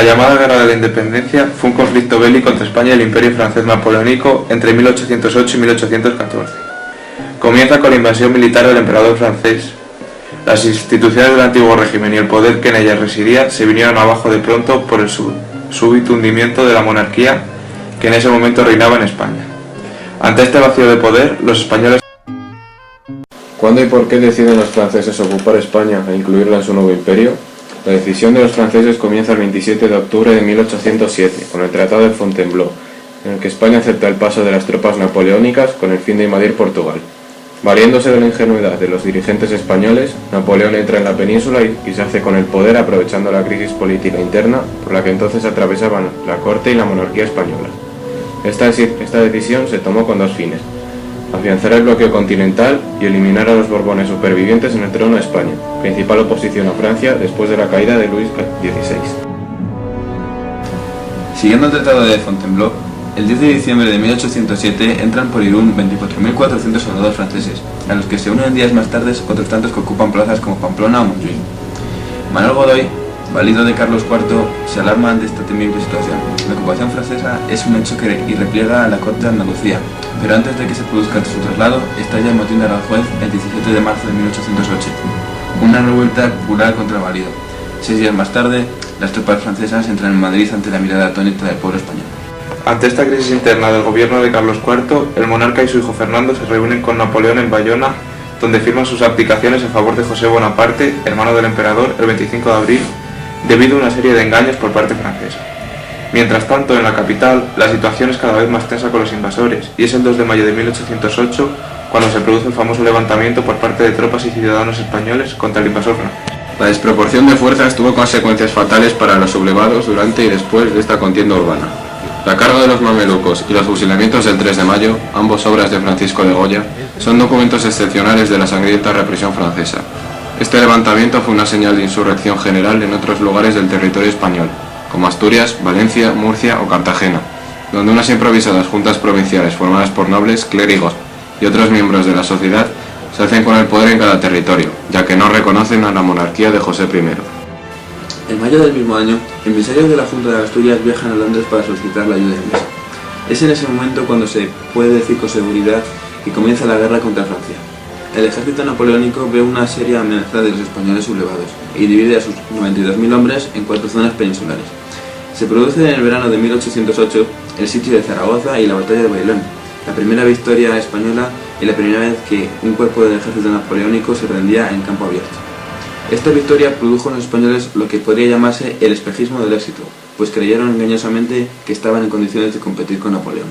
La llamada Guerra de la Independencia fue un conflicto bélico entre España y el Imperio francés napoleónico entre 1808 y 1814. Comienza con la invasión militar del emperador francés. Las instituciones del antiguo régimen y el poder que en ellas residía se vinieron abajo de pronto por el súbito hundimiento de la monarquía que en ese momento reinaba en España. Ante este vacío de poder, los españoles... ¿Cuándo y por qué deciden los franceses ocupar España e incluirla en su nuevo imperio? La decisión de los franceses comienza el 27 de octubre de 1807, con el Tratado de Fontainebleau, en el que España acepta el paso de las tropas napoleónicas con el fin de invadir Portugal. Valiéndose de la ingenuidad de los dirigentes españoles, Napoleón entra en la península y se hace con el poder aprovechando la crisis política interna por la que entonces atravesaban la corte y la monarquía española. Esta decisión se tomó con dos fines: afianzar el bloqueo continental y eliminar a los Borbones supervivientes en el trono de España, principal oposición a Francia después de la caída de Luis XVI. Siguiendo el Tratado de Fontainebleau, el 10 de diciembre de 1807 entran por Irún 24.400 soldados franceses, a los que se unen días más tarde otros tantos que ocupan plazas como Pamplona o Montjuïc. Manuel Godoy, valido de Carlos IV, se alarma ante esta temible situación. La ocupación francesa es un hecho que irrepliega a la corte de Andalucía, pero antes de que se produzca su traslado, estalla el motín de Aranjuez el 17 de marzo de 1808, una revuelta popular contra el valido. 6 días más tarde, las tropas francesas entran en Madrid ante la mirada atónita del pueblo español. Ante esta crisis interna del gobierno de Carlos IV, el monarca y su hijo Fernando se reúnen con Napoleón en Bayona, donde firman sus abdicaciones en favor de José Bonaparte, hermano del emperador, el 25 de abril, debido a una serie de engaños por parte francesa. Mientras tanto, en la capital, la situación es cada vez más tensa con los invasores, y es el 2 de mayo de 1808 cuando se produce el famoso levantamiento por parte de tropas y ciudadanos españoles contra el invasor francés. La desproporción de fuerzas tuvo consecuencias fatales para los sublevados durante y después de esta contienda urbana. La carga de los mamelucos y los fusilamientos del 3 de mayo, ambos obras de Francisco de Goya, son documentos excepcionales de la sangrienta represión francesa. Este levantamiento fue una señal de insurrección general en otros lugares del territorio español, como Asturias, Valencia, Murcia o Cartagena, donde unas improvisadas juntas provinciales formadas por nobles, clérigos y otros miembros de la sociedad se hacen con el poder en cada territorio, ya que no reconocen a la monarquía de José I. En mayo del mismo año, emisarios de la Junta de Asturias viajan a Londres para solicitar la ayuda inglesa. Es en ese momento cuando se puede decir con seguridad que comienza la guerra contra Francia. El ejército napoleónico ve una seria amenaza de los españoles sublevados y divide a sus 92.000 hombres en 4 zonas peninsulares. Se produce en el verano de 1808 el sitio de Zaragoza y la batalla de Bailén, la primera victoria española y la primera vez que un cuerpo del ejército napoleónico se rendía en campo abierto. Esta victoria produjo en los españoles lo que podría llamarse el espejismo del éxito, pues creyeron engañosamente que estaban en condiciones de competir con Napoleón.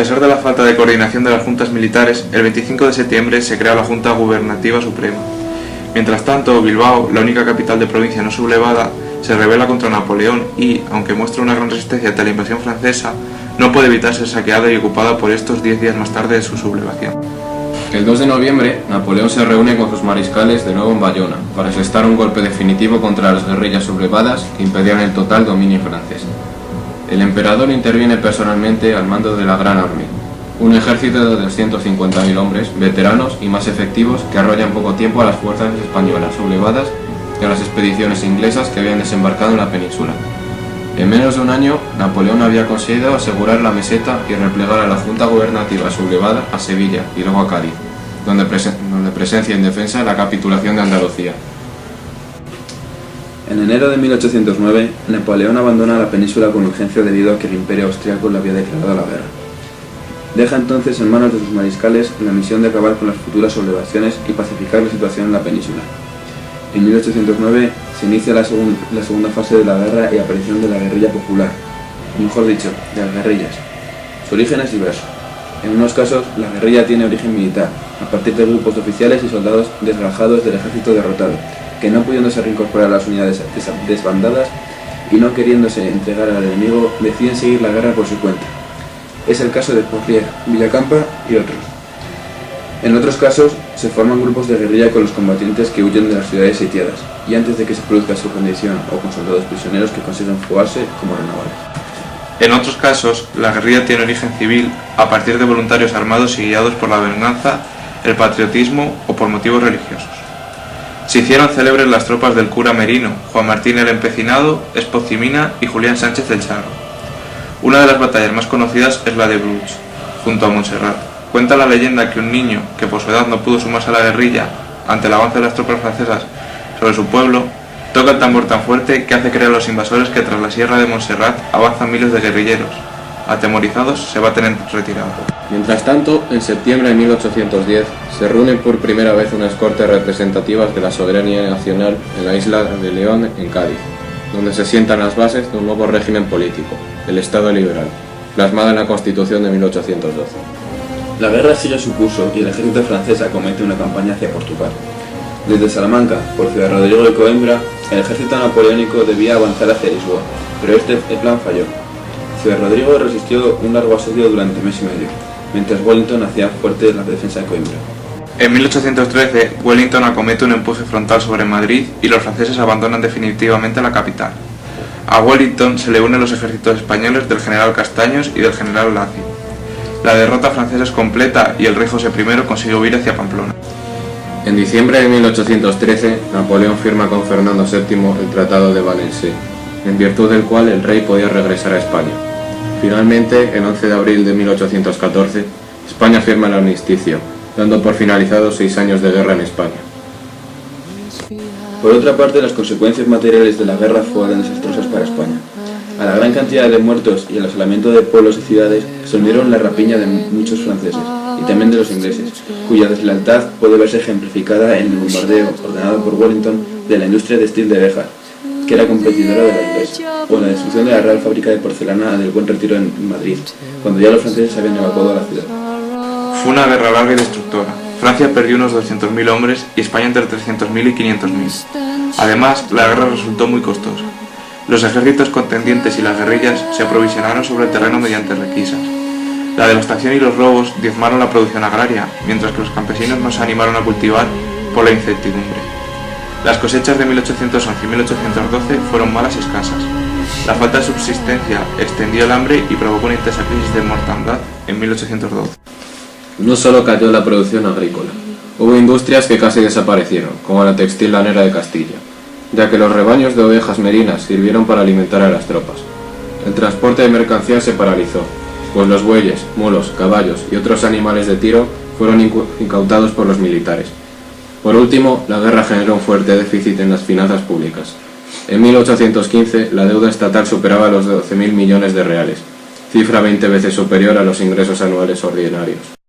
pesar de la falta de coordinación de las juntas militares, el 25 de septiembre se crea la Junta Gubernativa Suprema. Mientras tanto, Bilbao, la única capital de provincia no sublevada, se rebela contra Napoleón y, aunque muestra una gran resistencia ante la invasión francesa, no puede evitar ser saqueada y ocupada por estos 10 días más tarde de su sublevación. El 2 de noviembre, Napoleón se reúne con sus mariscales de nuevo en Bayona para asestar un golpe definitivo contra las guerrillas sublevadas que impedían el total dominio francés. El emperador interviene personalmente al mando de la Gran Armée, un ejército de 250.000 hombres, veteranos y más efectivos que arrolla en poco tiempo a las fuerzas españolas sublevadas y a las expediciones inglesas que habían desembarcado en la península. En menos de un año, Napoleón había conseguido asegurar la meseta y replegar a la Junta Gubernativa sublevada a Sevilla y luego a Cádiz, donde presencia en defensa de la capitulación de Andalucía. En enero de 1809, Napoleón abandona la península con urgencia debido a que el Imperio Austriaco le había declarado la guerra. Deja entonces en manos de sus mariscales la misión de acabar con las futuras sublevaciones y pacificar la situación en la península. En 1809 se inicia la segunda fase de la guerra y aparición de la guerrilla popular, mejor dicho, de las guerrillas. Su origen es diverso. En unos casos, la guerrilla tiene origen militar, a partir de grupos de oficiales y soldados desgajados del ejército derrotado, que no pudiéndose reincorporar a las unidades desbandadas y no queriéndose entregar al enemigo, deciden seguir la guerra por su cuenta. Es el caso de Poitiers, Villacampa y otros. En otros casos, se forman grupos de guerrilla con los combatientes que huyen de las ciudades sitiadas, y antes de que se produzca su rendición, o con soldados prisioneros que consiguen fugarse como renovales. En otros casos, la guerrilla tiene origen civil a partir de voluntarios armados y guiados por la venganza, el patriotismo o por motivos religiosos. Se hicieron célebres las tropas del cura Merino, Juan Martín el Empecinado, Espocimina y Julián Sánchez el Charro. Una de las batallas más conocidas es la de Bruch, junto a Montserrat. Cuenta la leyenda que un niño, que por su edad no pudo sumarse a la guerrilla ante el avance de las tropas francesas sobre su pueblo, toca el tambor tan fuerte que hace creer a los invasores que tras la sierra de Montserrat avanzan miles de guerrilleros. Atemorizados, se baten en retirada. Mientras tanto, en septiembre de 1810, se reúnen por primera vez unas cortes representativas de la soberanía nacional en la isla de León, en Cádiz, donde se sientan las bases de un nuevo régimen político, el Estado liberal, plasmado en la Constitución de 1812. La guerra sigue su curso y el ejército francés acomete una campaña hacia Portugal. Desde Salamanca, por Ciudad Rodrigo de Coimbra, el ejército napoleónico debía avanzar hacia Lisboa, pero este plan falló. Ciudad Rodrigo resistió un largo asedio durante mes y medio, mientras Wellington hacía fuerte la defensa de Coimbra. En 1813, Wellington acomete un empuje frontal sobre Madrid y los franceses abandonan definitivamente la capital. A Wellington se le unen los ejércitos españoles del general Castaños y del general Lacy. La derrota francesa es completa y el rey José I consigue huir hacia Pamplona. En diciembre de 1813, Napoleón firma con Fernando VII el Tratado de Valenciennes, en virtud del cual el rey podía regresar a España. Finalmente, el 11 de abril de 1814, España firma el armisticio, dando por finalizados 6 años de guerra en España. Por otra parte, las consecuencias materiales de la guerra fueron desastrosas para España. A la gran cantidad de muertos y el asolamiento de pueblos y ciudades se unieron la rapiña de muchos franceses y también de los ingleses, cuya deslealtad puede verse ejemplificada en el bombardeo ordenado por Wellington de la industria textil de Béjar, que era competidora de la inglesa, o la destrucción de la Real Fábrica de Porcelana del Buen Retiro en Madrid, cuando ya los franceses habían evacuado la ciudad. Fue una guerra larga y destructora. Francia perdió unos 200.000 hombres y España entre 300.000 y 500.000. Además, la guerra resultó muy costosa. Los ejércitos contendientes y las guerrillas se aprovisionaron sobre el terreno mediante requisas. La devastación y los robos diezmaron la producción agraria, mientras que los campesinos no se animaron a cultivar por la incertidumbre. Las cosechas de 1811 y 1812 fueron malas y escasas. La falta de subsistencia extendió el hambre y provocó una intensa crisis de mortandad en 1812. No solo cayó la producción agrícola, hubo industrias que casi desaparecieron, como la textil lanera de Castilla, ya que los rebaños de ovejas merinas sirvieron para alimentar a las tropas. El transporte de mercancías se paralizó, pues los bueyes, mulos, caballos y otros animales de tiro fueron incautados por los militares. Por último, la guerra generó un fuerte déficit en las finanzas públicas. En 1815, la deuda estatal superaba los 12.000 millones de reales, cifra 20 veces superior a los ingresos anuales ordinarios.